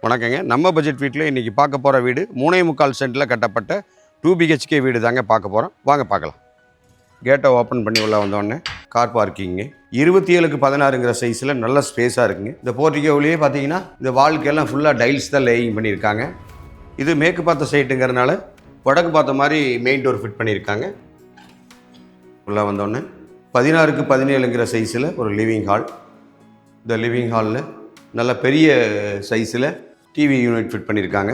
வணக்கங்க. நம்ம பட்ஜெட் வீட்டில் இன்றைக்கி பார்க்க போகிற வீடு 3.25 சென்ட்டில் கட்டப்பட்ட 2 BHK வீடு தாங்க பார்க்க போகிறோம். வாங்க பார்க்கலாம். கேட்டை ஓப்பன் பண்ணி உள்ள வந்தோடனே கார் பார்க்கிங்கு 27x16ங்கிற சைஸில் நல்ல ஸ்பேஸாக இருக்குங்க. இந்த போர்ட்டிகோவிலேயே பார்த்தீங்கன்னா இந்த வால்க்கெல்லாம் ஃபுல்லாக டைல்ஸ் தான் லேயிங் பண்ணியிருக்காங்க. இது மேற்கு பார்த்த சைட்டுங்கிறதுனால வடக்கு பார்த்த மாதிரி மெயின் டோர் ஃபிட் பண்ணியிருக்காங்க. உள்ளே வந்தோடனே 16x17ங்கிற சைஸில் ஒரு லிவிங் ஹால். இந்த லிவிங் ஹாலில் நல்ல பெரிய சைஸில் டிவி யூனிட் ஃபிட் பண்ணியிருக்காங்க.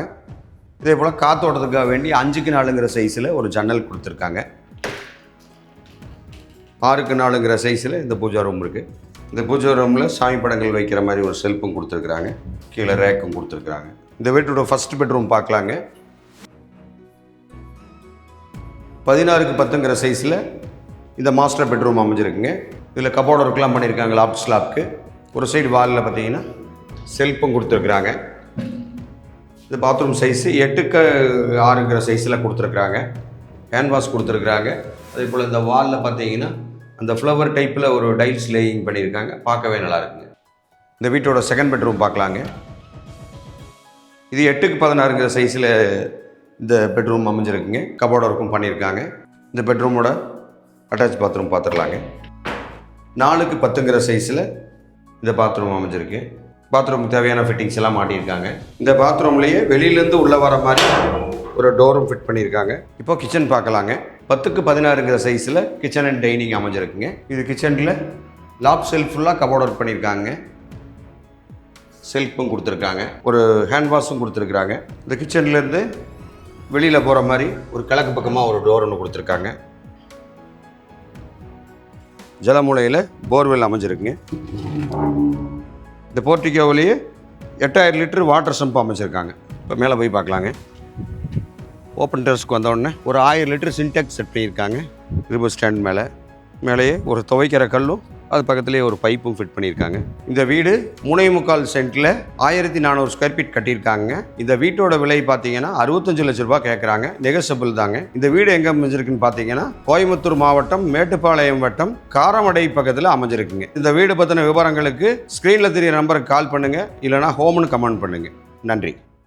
இதே போல் காத்தோட்டத்துக்காக வேண்டி 5x4ங்கிற சைஸில் ஒரு ஜன்னல் கொடுத்துருக்காங்க. 6x4ங்கிற சைஸில் இந்த பூஜா ரூம் இருக்குது. இந்த பூஜா ரூமில் சாமி படங்கள் வைக்கிற மாதிரி ஒரு செல்ஃபும் கொடுத்துருக்குறாங்க. கீழே ரேக்கும் கொடுத்துருக்குறாங்க. இந்த வீட்டோட ஃபஸ்ட் பெட்ரூம் பார்க்கலாங்க. 16x10ங்கிற சைஸில் இந்த மாஸ்டர் பெட்ரூம் அமைஞ்சிருக்குங்க. இதில் கபோர்டு ஒர்க்லாம் பண்ணியிருக்காங்க. லாப்ட் ஸ்லாப்க்கு ஒரு சைடு வாலில் பார்த்தீங்கன்னா செல்ஃபும் கொடுத்துருக்குறாங்க. இந்த பாத்ரூம் சைஸு 8x6ங்கிற சைஸில் கொடுத்துருக்குறாங்க. கேன்வாஸ் கொடுத்துருக்குறாங்க. அதே போல் இந்த வாலில் பார்த்தீங்கன்னா அந்த ஃப்ளவர் டைப்பில் ஒரு டைல்ஸ் லேயிங் பண்ணியிருக்காங்க. பார்க்கவே நல்லா இருக்குங்க. இந்த வீட்டோட செகண்ட் பெட்ரூம் பார்க்கலாங்க. இது 8x16ங்கிற சைஸில் இந்த பெட்ரூம் அமைஞ்சிருக்குங்க. கபோர்டு ஒர்க்கும் பண்ணியிருக்காங்க. இந்த பெட்ரூமோட அட்டாச் பாத்ரூம் பார்த்துடலாங்க. 4x10ங்கிற சைஸில் இந்த பாத்ரூம் அமைஞ்சிருக்கு. பாத்ரூமுக்கு தேவையான ஃபிட்டிங்ஸ் எல்லாம் மாட்டியிருக்காங்க. இந்த பாத்ரூம்லேயே வெளியிலேருந்து உள்ளே வர மாதிரி ஒரு டோரும் ஃபிட் பண்ணியிருக்காங்க. இப்போ கிச்சன் பார்க்கலாங்க. 10x16ங்கிற சைஸில் கிச்சன் அண்ட் டைனிங் அமைஞ்சிருக்குங்க. இது கிச்சனில் லாப் செல்ஃப் ஃபுல்லாக கபோர்ட் ஒர்க் பண்ணியிருக்காங்க. செல்ஃபும் கொடுத்துருக்காங்க. ஒரு ஹேண்ட் வாஷும் கொடுத்துருக்குறாங்க. இந்த கிச்சன்லேருந்து வெளியில் போகிற மாதிரி ஒரு கிழக்கு பக்கமாக ஒரு டோர் ஒன்று கொடுத்துருக்காங்க. ஜலமூலையில் போர்வெல் அமைஞ்சிருக்குங்க. இந்த போர்ட்டிகோவிலேயே 8000 லிட்டர் வாட்டர் சம்ப் அமைச்சிருக்காங்க. இப்போ மேலே போய் பார்க்கலாங்க. ஓப்பன் டெரஸ்க்கு வந்தோடனே ஒரு 1000 லிட்டர் சின்டெக்ஸ் செட் பண்ணியிருக்காங்க. ரிவர் ஸ்டாண்ட் மேலேயே ஒரு துவைக்கிற கல்லும் அது பக்கத்துலேயே ஒரு பைப்பும் ஃபிட் பண்ணியிருக்காங்க. இந்த வீடு 3.25 சென்ட்டில் 1400 ஸ்கொயர் ஃபீட் கட்டியிருக்காங்க. இந்த வீட்டோட விலை பார்த்தீங்கன்னா 65 லட்ச ரூபா கேட்குறாங்க. நெகசபிள் தாங்க. இந்த வீடு எங்கே அமைஞ்சிருக்குன்னு பார்த்தீங்கன்னா கோயம்புத்தூர் மாவட்டம் மேட்டுப்பாளையம் வட்டம் காரமடை பக்கத்தில் அமைஞ்சிருக்குங்க. இந்த வீடு பற்றின விவரங்களுக்கு ஸ்க்ரீனில் தெரிய நம்பருக்கு கால் பண்ணுங்கள், இல்லைனா ஹோம்னு கமெண்ட் பண்ணுங்கள். நன்றி.